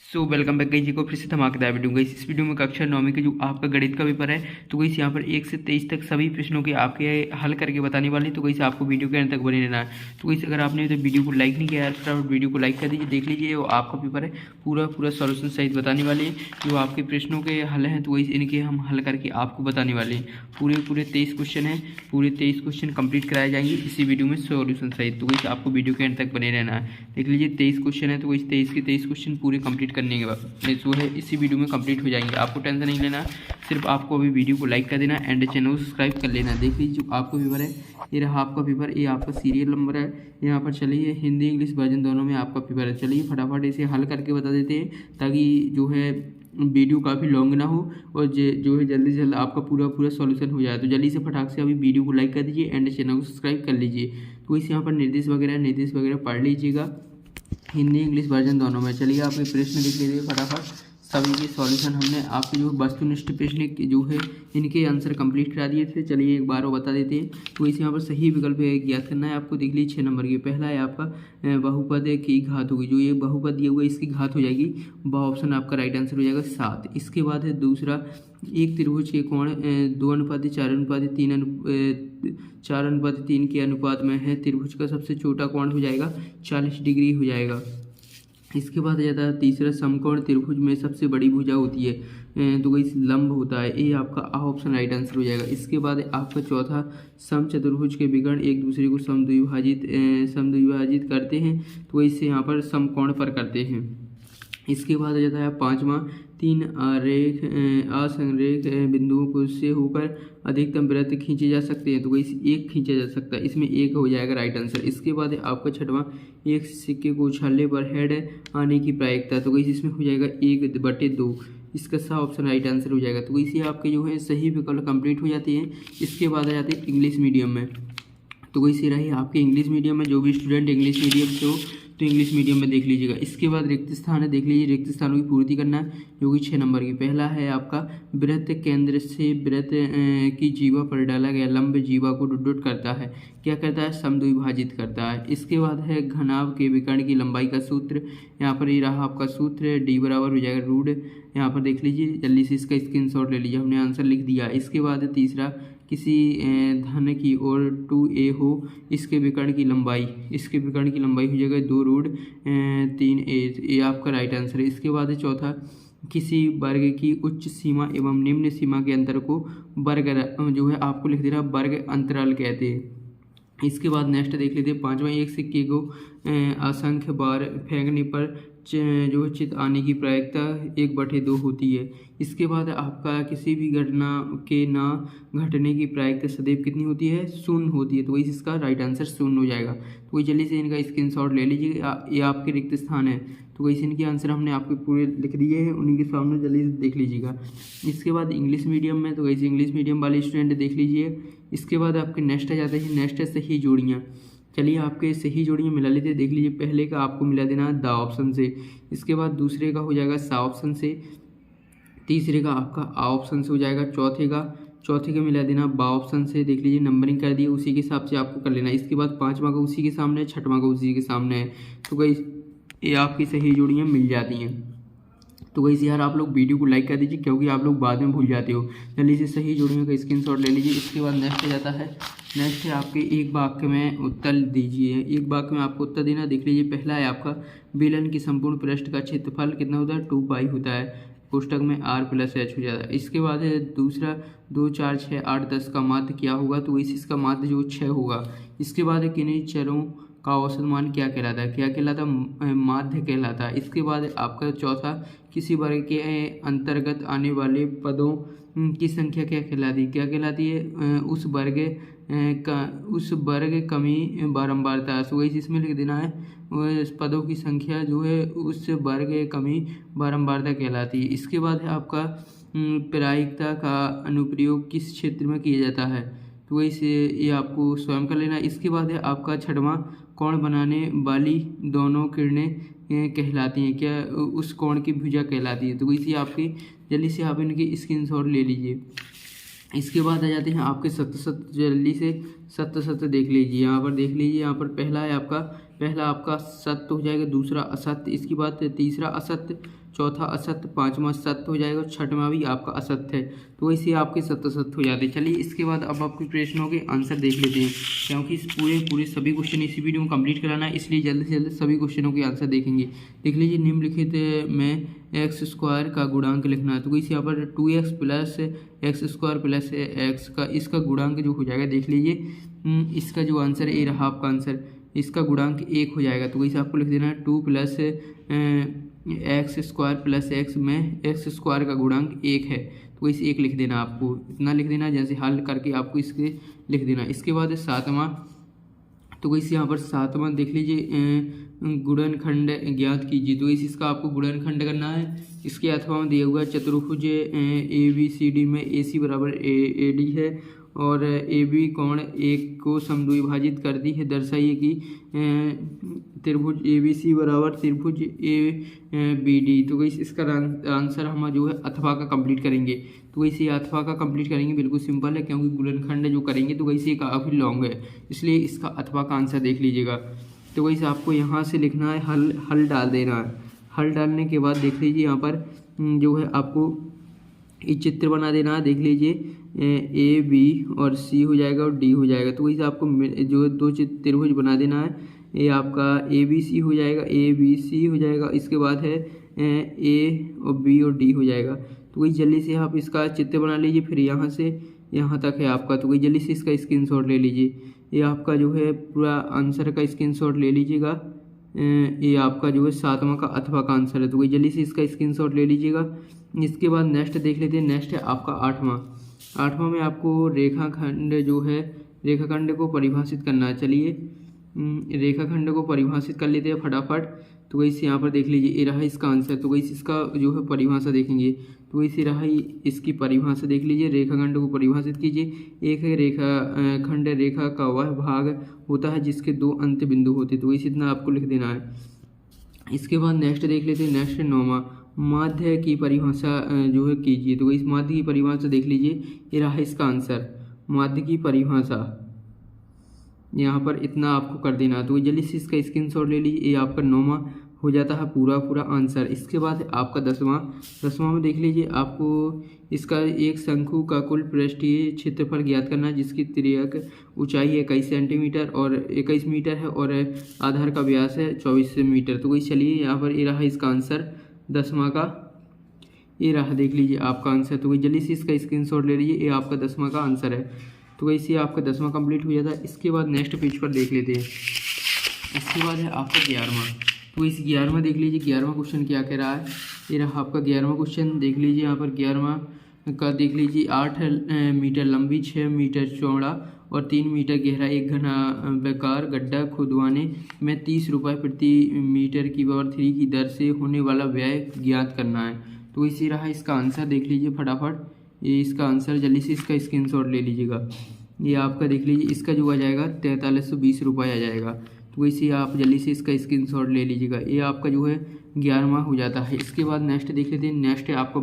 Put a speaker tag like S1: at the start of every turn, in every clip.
S1: Welcome back guys को फिर से धमाकेदार वीडियो गाइस। इस वीडियो में कक्षा 9वीं के जो आपका गणित का पेपर है तो गाइस यहाँ पर 1 से 23 तक सभी प्रश्नों के आपके हल करके बताने वाले हैं। तो गाइस आपको वीडियो के अंत तक बने रहना है। तो गाइस अगर आपने तो वीडियो को लाइक नहीं किया है फटाफट वीडियो को लाइक कर दीजिए, देख लीजिए वो आपका पेपर है पूरा सॉल्यूशन सहित बताने वाले हैं। जो आपके प्रश्नों के हल हैं तो गाइस इनके हम हल करके आपको बताने वाले हैं। पूरे 23 क्वेश्चन हैं, पूरे 23 क्वेश्चन कंप्लीट कराए जाएंगे इसी वीडियो में सॉल्यूशन सहित। तो गाइस आपको वीडियो के अंत तक बने रहना है। देख लीजिए 23 क्वेश्चन है तो गाइस 23 के 23 क्वेश्चन पूरे कंप्लीट करने के बाद जो है इसी वीडियो में कंप्लीट हो जाएंगे। आपको टेंशन नहीं लेना, सिर्फ आपको अभी वीडियो को लाइक कर देना एंड चैनल को सब्सक्राइब कर लेना। देख लीजिए जो आपका पेपर है ये रहा आपका पेपर, ये आपका सीरियल नंबर है यहाँ पर। चलिए हिंदी इंग्लिश वर्जन दोनों में आपका पेपर है। चलिए फटाफट इसे हल करके बता देते हैं ताकि जो है वीडियो काफ़ी लॉन्ग ना हो और जो है जल्दी से जल्द आपका पूरा सॉल्यूशन हो जाए। तो जल्दी से फटाक से अभी वीडियो को लाइक कर दीजिए एंड चैनल को सब्सक्राइब कर लीजिए। तो इस यहाँ पर निर्देश वगैरह पढ़ लीजिएगा हिंदी इंग्लिश वर्जन दोनों में। चलिए आप प्रश्न लिख लीजिए फटाफट। सभी के सॉल्यूशन हमने आपके जो वस्तुनिष्ठ प्रश्न जो है इनके आंसर कंप्लीट करा दिए थे। चलिए एक बार और बता देते हैं। तो इस यहाँ पर सही विकल्प ज्ञात करना है आपको। देख लीजिए 6 नंबर की पहला है आपका बहुपद की घात होगी। जो ये बहुपद दिया हुआ है इसकी घात हो जाएगी, वह ऑप्शन आपका राइट आंसर हो जाएगा 7। इसके बाद है दूसरा, एक त्रिभुज के कोण 2:4:3 के अनुपात में है। त्रिभुज का सबसे छोटा कोण हो जाएगा 40 डिग्री हो जाएगा। इसके बाद आ जाता है तीसरा, समकोण त्रिभुज में सबसे बड़ी भुजा होती है तो इस लंब होता है। ये आपका ऑप्शन राइट आंसर हो जाएगा। इसके बाद आपका चौथा, समचतुर्भुज के विकर्ण एक दूसरे को समद्विभाजित करते हैं तो इससे यहाँ पर समकोण पर करते हैं। इसके बाद आ जाता है पांचवा, 3 असंरेख बिंदुओं को से होकर अधिकतम वृत्त खींचे जा सकते हैं तो इस एक खींचा जा सकता है, इसमें एक हो जाएगा राइट आंसर। इसके बाद आपका छठवां, एक सिक्के को उछालने पर हेड आने की प्रायिकता तो इसमें हो जाएगा 1/2। इसका सा ऑप्शन राइट आंसर हो जाएगा। तो इसे आपके जो है सही विकल्प कंप्लीट हो जाती है। इसके बाद आ जाते हैं इंग्लिश मीडियम में। तो इसे रही आपके इंग्लिश मीडियम में, जो भी स्टूडेंट इंग्लिश मीडियम से हो तो इंग्लिश मीडियम में देख लीजिएगा। इसके बाद रिक्त स्थान है, देख लीजिए रिक्त स्थानों की पूर्ति करना है जो कि 6 नंबर की। पहला है आपका वृत्त केंद्र से वृत्त की जीवा पर डाला गया लंब जीवा को डॉट करता है, क्या करता है, समद्विभाजित करता है। इसके बाद है घनाभ के विकर्ण की लंबाई का सूत्र, यहाँ पर ये रहा आपका सूत्र D बराबर हो जाएगा रूट। यहाँ पर देख लीजिए जल्दी से इसका स्क्रीनशॉट ले लीजिए, हमने आंसर लिख दिया। इसके बाद तीसरा, किसी धन की ओर 2a हो, इसके विकर्ण की लंबाई हो जाएगा 2 रूट 3a, ये आपका राइट आंसर है। इसके बाद चौथा, किसी वर्ग की उच्च सीमा एवं निम्न सीमा के अंतर को वर्ग जो है आपको लिख दे रहा वर्ग अंतराल कहते हैं। इसके बाद नेक्स्ट देख लेते हैं पांचवा, एक सिक्के को असंख्य बार फेंकने पर जो है चित आने की प्रायिकता 1/2 होती है। इसके बाद आपका किसी भी घटना के ना घटने की प्रायिकता सदैव कितनी होती है, 0 होती है। तो वही इसका राइट आंसर 0 हो जाएगा। तो वही जल्दी से इनका स्क्रीनशॉट ले लीजिए, ये आपके रिक्त स्थान है। तो वैसे इनके आंसर हमने आपके पूरे लिख दिए हैं, उन्हीं के सामने जल्दी से देख लीजिएगा। इसके बाद इंग्लिश मीडियम में, तो वैसे इंग्लिश मीडियम वाले स्टूडेंट देख लीजिए। इसके बाद आपके नेक्स्ट आ जाते हैं, नेक्स्ट है सही जोड़ियाँ। चलिए आपके सही जोड़ियाँ मिला लेते हैं। देख लीजिए पहले का आपको मिला देना है दा ऑप्शन से, इसके बाद दूसरे का हो जाएगा सा ऑप्शन से, तीसरे का आपका आ ऑप्शन से हो जाएगा, चौथे का मिला देना बा ऑप्शन से। देख लीजिए नंबरिंग कर दिए, उसी के हिसाब से आपको कर लेना। इसके बाद पांचवा का उसी के सामने है, छठवां का उसी के सामने है। तो गाइस ये आपकी सही जोड़ियाँ मिल जाती हैं। तो गाइस यार आप लोग वीडियो को लाइक कर दीजिए क्योंकि आप लोग बाद में भूल जाते हो। जल्दी से सही जोड़ियों का स्क्रीनशॉट ले लीजिए। इसके बाद नेक्स्ट आ जाता है, नेक्स्ट है आपके एक वाक्य में उत्तर दीजिए। एक वाक्य में आपको उत्तर देना। देख लीजिए पहला है आपका, बेलन की संपूर्ण पृष्ठ का क्षेत्रफल कितना होता है, 2π होता है, कोष्टक में r+h हो जाता है। इसके बाद है दूसरा, 2 4 6 8 10 का माध्य क्या होगा, तो इसका माध्य जो 6 होगा। इसके बाद है किन्हीं चरों का औसत मान क्या कहलाता है, क्या कहलाता है, माध्य कहलाता है। इसके बाद आपका चौथा, किसी वर्ग के अंतर्गत आने वाले पदों की संख्या क्या कहलाती है, उस वर्ग कमी बारंबारता। सो इसमें लिख देना है पदों की संख्या जो है उस वर्ग कमी बारंबारता कहलाती है। इसके बाद है आपका प्रायिकता का अनुप्रयोग किस क्षेत्र में किया जाता है, तो इसे ये आपको स्वयं कर लेना। इसके बाद है आपका छठवां, कोण बनाने वाली दोनों किरणें कहलाती हैं, क्या उस कोण की भुजा कहलाती है। तो इसी आपकी जल्दी से आप इनकी स्क्रीनशॉट ले लीजिए। इसके बाद आ जाते हैं आपके सत्य, जल्दी से सत्य देख लीजिए। यहाँ पर देख लीजिए, यहाँ पर पहला है आपका पहला आपका सत्य हो जाएगा, दूसरा असत्य, इसके बाद तीसरा असत्य, चौथा असत्य, पांचवा सत्य हो जाएगा, छठवां भी आपका असत्य है। तो वैसे आपके सत्य सत्य हो जाते हैं। चलिए इसके बाद अब आपके प्रश्नों के आंसर देख लेते हैं, क्योंकि इस पूरे सभी क्वेश्चन इसी वीडियो में कंप्लीट कराना है, इसलिए जल्द से जल्द सभी क्वेश्चनों के आंसर देखेंगे। देख लीजिए, निम्नलिखित में एक्स स्क्वायर का गुणांक लिखना है। तो इस यहाँ पर 2x plus x square plus x का इसका गुणांक जो हो जाएगा, देख लीजिए इसका जो आंसर है, ये रहा आपका आंसर, इसका गुणांक 1 हो जाएगा। तो वैसे आपको लिख देना है 2 plus x square plus x में एक्स स्क्वायर का गुणांक 1 है। तो वैसे 1 लिख देना, आपको इतना लिख देना, जैसे हल करके आपको इसके लिख देना। इसके बाद सातवां, तो वैसे यहाँ पर सातवां देख लीजिए गुणनखंड ज्ञात कीजिए। तो वैसे इसका आपको गुणनखंड करना है। इसके अथवा में दिया हुआ चतुर्भुज ABCD में AC बराबर AD है और AB कोण एक को समद्विभाजित करती है। दर्शाइए कि त्रिभुज ABC बराबर त्रिभुज ABD। तो वैसे इसका आंसर हम जो है अथवा का कंप्लीट करेंगे। तो वैसे अथवा का कंप्लीट करेंगे, बिल्कुल सिंपल है, क्योंकि गुणनखंड जो करेंगे तो वैसे काफ़ी लॉन्ग है, इसलिए इसका अथवा का आंसर देख लीजिएगा। तो वैसे आपको यहाँ से लिखना है, हल डाल देना है। हल डालने के बाद देख लीजिए यहाँ पर जो है आपको ये चित्र बना देना है। देख लीजिए A B और C हो जाएगा और D हो जाएगा। तो वैसे आपको जो दो त्रिभुज बना देना है, ये आपका ABC हो जाएगा, ABC हो जाएगा, इसके बाद है A और B और D हो जाएगा। तो वही जल्दी से आप इसका चित्र बना लीजिए, फिर यहाँ से यहाँ तक है आपका। तो वही जल्दी से इसका स्क्रीनशॉट ले लीजिए। ये आपका जो है पूरा आंसर का स्क्रीनशॉट ले लीजिएगा। ये आपका जो है सातवां का अथवा का आंसर है। तो वही जल्दी से इसका स्क्रीनशॉट ले लीजिएगा। इसके बाद नेक्स्ट देख लेते हैं। नेक्स्ट है आपका आठवां में आपको रेखाखंड जो है, रेखाखंड को परिभाषित करना है। चलिए रेखाखंड को परिभाषित कर लेते हैं फटाफट। तो वैसे यहाँ पर देख लीजिए, ये रहा इसका आंसर। तो वैसे इसका जो है परिभाषा देखेंगे। तो वैसे रहा इसकी परिभाषा देख लीजिए। रेखाखंड को परिभाषित कीजिए। एक है रेखाखंड, रेखा का वह भाग होता है जिसके दो अंत बिंदु होते। तो वैसे इतना आपको लिख देना है। इसके बाद नेक्स्ट देख लेते हैं। नेक्स्ट 9वां, माध्य की परिभाषा जो है कीजिए। तो इस माध्य की परिभाषा देख लीजिए, ये रहा इसका आंसर। माध्य की परिभाषा यहाँ पर इतना आपको कर देना। तो जल्दी से इसका स्क्रीनशॉट ले लीजिए। ये आपका 9वां हो जाता है पूरा आंसर। इसके बाद आपका 10वां में देख लीजिए, आपको इसका एक शंकु का कुल पृष्ठीय क्षेत्रफल ज्ञात करना है, जिसकी तिर्यक ऊंचाई 21 सेंटीमीटर और 21 मीटर है और आधार का व्यास है 24 मीटर। तो वही चलिए यहाँ पर ये रहा इसका आंसर 10वां का, ये रहा देख लीजिए आपका आंसर। तो वही जल्दी से इसका स्क्रीनशॉट ले लीजिए। ये आपका 10वां का आंसर है। तो वैसे आपका 10वां कंप्लीट हो जाता है। इसके बाद नेक्स्ट पेज पर देख लेते हैं। इसके बाद है आपका 11वां। तो इस 11वां देख लीजिए, 11वां क्वेश्चन क्या कह रहा है। ये रहा आपका 11वां क्वेश्चन। देख लीजिए यहाँ पर 11वां का देख लीजिए, 8 मीटर लंबी, 6 मीटर चौड़ा और 3 मीटर गहरा एक घना बेकार गड्ढा खुदवाने में 30 रुपये प्रति मीटर की पावर 3 की दर से होने वाला व्यय ज्ञात करना है। तो इसी रहा इसका आंसर देख लीजिए फटाफट। ये इसका आंसर, जल्दी से इसका स्क्रीनशॉट ले लीजिएगा। ये आपका देख लीजिए, इसका जो आ जाएगा 4320 रुपये आ जाएगा। तो इसी आप जल्दी से इसका स्क्रीनशॉट ले लीजिएगा। ये आपका जो है 11वां हो जाता है। इसके बाद नेक्स्ट देख लेते हैं। नेक्स्ट है आपका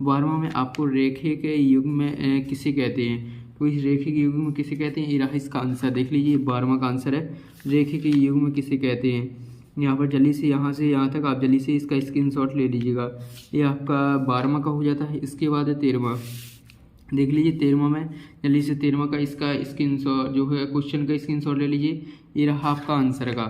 S1: 12वां में आपको रेखे के युग में किसे कहते हैं। तो इस रेखे के युग में किसे कहते हैं, ये रहा इसका आंसर। देख लीजिए 12वां का आंसर है, रेखे के युग में किसे कहते हैं। यहाँ पर जल्दी से यहाँ से यहाँ तक आप जल्दी से इसका स्क्रीनशॉट ले लीजिएगा। ये आपका 12वां का हो जाता है। इसके बाद है 13वां। देख लीजिए 13वां में जल्दी से 13वां का इसका स्क्रीनशॉट जो है क्वेश्चन का स्क्रीनशॉट ले लीजिए। ये रहा आपका आंसर का।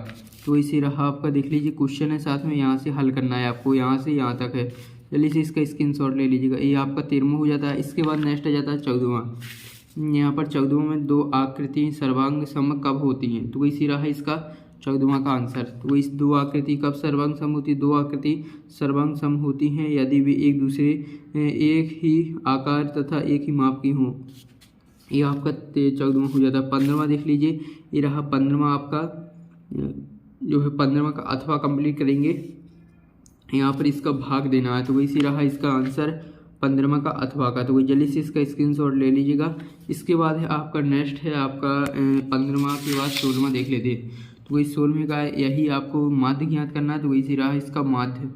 S1: तो इसी रहा आपका, देख लीजिए क्वेश्चन है, साथ में यहाँ से हल करना है आपको, यहाँ से यहाँ तक है। जल्दी से इसका स्क्रीनशॉट ले लीजिएगा। ये आपका 13वां हो जाता है। इसके बाद नेक्स्ट आ जाता है 14वां। यहाँ पर 14वां में दो आकृति सर्वांग सम कब होती हैं। तो इसी रहा इसका 14वां का आंसर। तो इस दो आकृति कब सर्वांग सम होती है। दो आकृति सर्वांग सम होती हैं यदि वे एक दूसरे एक ही आकार तथा एक ही माप की हों। ये आपका 14वां हो जाता है। 15वां देख लीजिए, ये रहा 15वां आपका जो है 15वां का अथवा कंप्लीट करेंगे। यहाँ पर इसका भाग देना है। तो वैसे रहा इसका आंसर 15वां का अथवा का। तो वही जल्दी से इसका स्क्रीनशॉट ले लीजिएगा। इसके बाद है आपका नेक्स्ट है आपका 15वां के बाद 16वां देख लेते हैं। तो वही 16वें का यही आपको माध्य ज्ञात करना है। तो वही रहा इसका माध्य।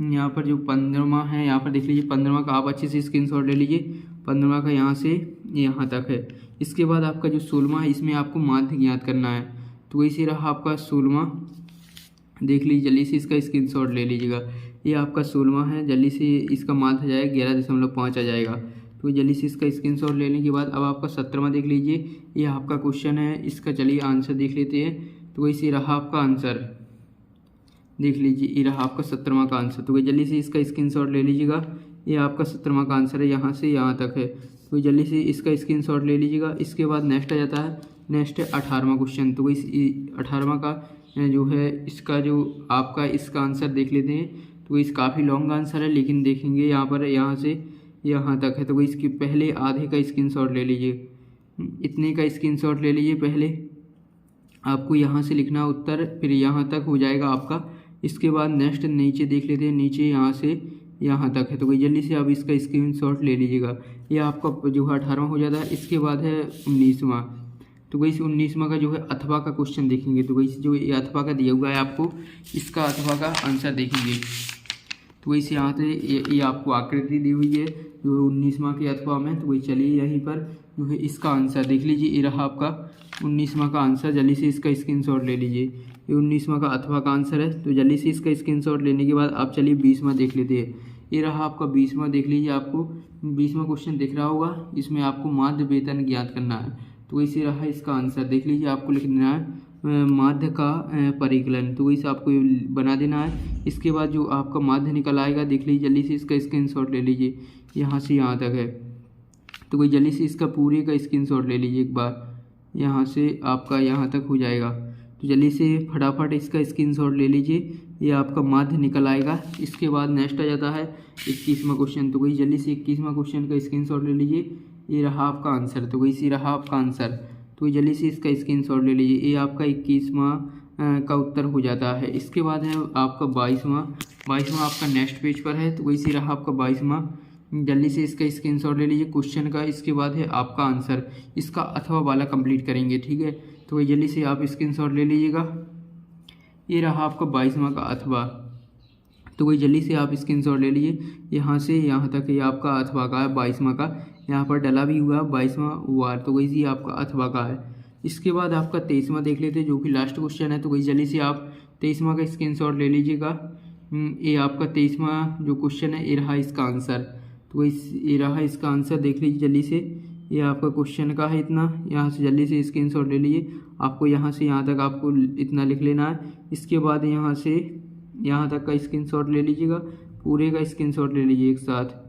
S1: यहाँ पर जो 15वां है, यहाँ पर देख लीजिए 15वां का आप अच्छे से स्क्रीनशॉट ले लीजिए। 15वां का यहाँ से यहाँ तक है। इसके बाद आपका जो 16वां है, इसमें आपको माध्य ज्ञात करना है। तो वही से रहा आपका 16वां, देख लीजिए जल्दी से इसका स्क्रीनशॉट ले लीजिएगा। ये आपका 16वां है, जल्दी से इसका मार्क्स आ जाएगा 11.5 आ जाएगा। तो जल्दी से इसका स्क्रीनशॉट लेने के बाद अब आपका 17वां देख लीजिए, ये आपका क्वेश्चन है, इसका चलिए आंसर देख लेते हैं। तो वही से रहा आपका आंसर, देख लीजिए ये रहा आपका 17वां का आंसर। तो जल्दी से इसका स्क्रीनशॉट ले लीजिएगा, ये आपका 17वां का आंसर है, यहाँ से यहाँ तक है। तो जल्दी से इसका स्क्रीनशॉट ले लीजिएगा। इसके बाद नेक्स्ट आ जाता है, नेक्स्ट है 18वां क्वेश्चन। तो वही 18वां का जो है इसका जो आपका इसका आंसर देख लेते हैं। तो इस काफ़ी लॉन्ग आंसर है, लेकिन देखेंगे यहाँ पर यहाँ से यहाँ तक है। तो वही इसके पहले आधे का स्क्रीनशॉट ले लीजिए, इतने का स्क्रीनशॉट ले लीजिए। पहले आपको यहाँ से लिखना उत्तर, फिर यहाँ तक हो जाएगा आपका। इसके बाद नेक्स्ट नीचे देख लेते हैं, नीचे यहाँ से यहाँ तक है। तो वही जल्दी से आप इसका स्क्रीनशॉट ले लीजिएगा। ये आपका जो है 18वां हो जाता है। इसके बाद है 19वां। तो वही 19वां का जो है अथवा का क्वेश्चन देखेंगे। तो वही जो ये अथवा का दिया हुआ है आपको, इसका अथवा का आंसर देखेंगे। तो वही से यहाँ से ये आपको आकृति दी हुई है जो 19वां के अथवा में। तो वही चलिए यहीं पर जो है इसका आंसर देख लीजिए, ये रहा आपका 19वां का आंसर। जल्दी से इसका स्क्रीनशॉट ले लीजिए, ये 19वां का अथवा का आंसर है। तो जल्दी से इसका स्क्रीनशॉट लेने के बाद आप चलिए 20वां देख लेते हैं। ये रहा आपका 20वां, देख लीजिए आपको 20वां क्वेश्चन दिख रहा होगा, इसमें आपको माध्य वेतन ज्ञात करना है। तो वैसे रहा इसका आंसर, देख लीजिए आपको लिख देना है माध्य का परिकलन। तो वैसे आपको बना देना है। इसके बाद जो आपका माध्य निकल आएगा, देख लीजिए जल्दी से इसका स्क्रीनशॉट ले लीजिए, यहाँ से यहाँ तक है। तो वही जल्दी से इसका पूरे का स्क्रीनशॉट ले लीजिए एक बार, यहाँ से आपका यहाँ तक हो जाएगा। तो जल्दी से फटाफट इसका स्क्रीनशॉट ले लीजिए, ये आपका माध्य निकल आएगा। इसके बाद नेक्स्ट आ जाता है 21वां क्वेश्चन। तो वही जल्दी से 21वां क्वेश्चन का स्क्रीनशॉट ले लीजिए, ये रहा आपका आंसर। तो वही से रहा आपका आंसर। तो जल्दी से इसका स्क्रीनशॉट ले लीजिए, ये आपका 21वां का उत्तर हो जाता है। इसके बाद है आपका 22वां आपका नेक्स्ट पेज पर है। तो वही से रहा आपका 22वां, जल्दी से इसका स्क्रीनशॉट ले लीजिए क्वेश्चन का। इसके बाद है आपका आंसर, इसका अथवा वाला कंप्लीट करेंगे, ठीक है। तो वही जल्दी से आप स्क्रीनशॉट ले लीजिएगा, ये रहा आपका 22वां का अथवा। तो वही जल्दी से आप स्क्रीनशॉट ले लीजिए, यहाँ से यहाँ तक ये आपका अथवा का है 22वां का, यहाँ पर डला भी हुआ 22वां वार। तो वही से आपका अथवा का है। इसके बाद आपका 23वां देख लेते हैं जो कि लास्ट क्वेश्चन है। तो वही जल्दी से आप 23वां का स्क्रीनशॉट ले लीजिएगा, ये आपका 23वां जो क्वेश्चन है, ये रहा इसका आंसर। तो वही ये रहा इसका आंसर, देख लीजिए जल्दी से, ये आपका क्वेश्चन का है इतना। यहाँ से जल्दी से स्क्रीनशॉट ले लीजिए, आपको यहाँ से यहाँ तक आपको इतना लिख लेना है। इसके बाद यहाँ से यहाँ तक का स्क्रीनशॉट ले लीजिएगा, पूरे का स्क्रीनशॉट ले लीजिए एक साथ।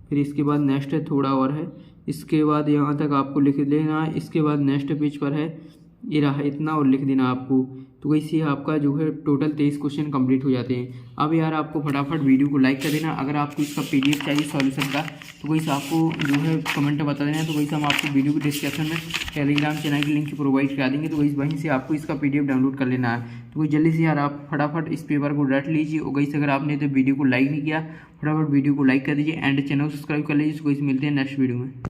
S1: फिर इसके बाद नेक्स्ट है, थोड़ा और है, इसके बाद यहाँ तक आपको लिख लेना है। इसके बाद नेक्स्ट पेज पर है, ये रहा इतना और लिख देना आपको। तो वैसे आपका जो है टोटल 23 क्वेश्चन कंप्लीट हो जाते हैं। अब यार आपको फटाफट वीडियो को लाइक कर देना। अगर आपको इसका PDF चाहिए सॉल्यूशन का, तो वैसे आपको जो है कमेंट में बता देना। तो वैसे हम आपको वीडियो के डिस्क्रिप्शन में टेलीग्राम चैनल की लिंक प्रोवाइड करा देंगे। तो वहीं से आपको इसका PDF डाउनलोड कर लेना है। तो वही जल्दी से यार आप फटाफट इस पेपर को रट लीजिए। और वैसे अगर आपने तो वीडियो को लाइक नहीं किया, फटाफट वीडियो को लाइक कर दीजिए एंड चैनल को सब्सक्राइब कर लीजिए। तो वैसे मिलते हैं नेक्स्ट वीडियो में।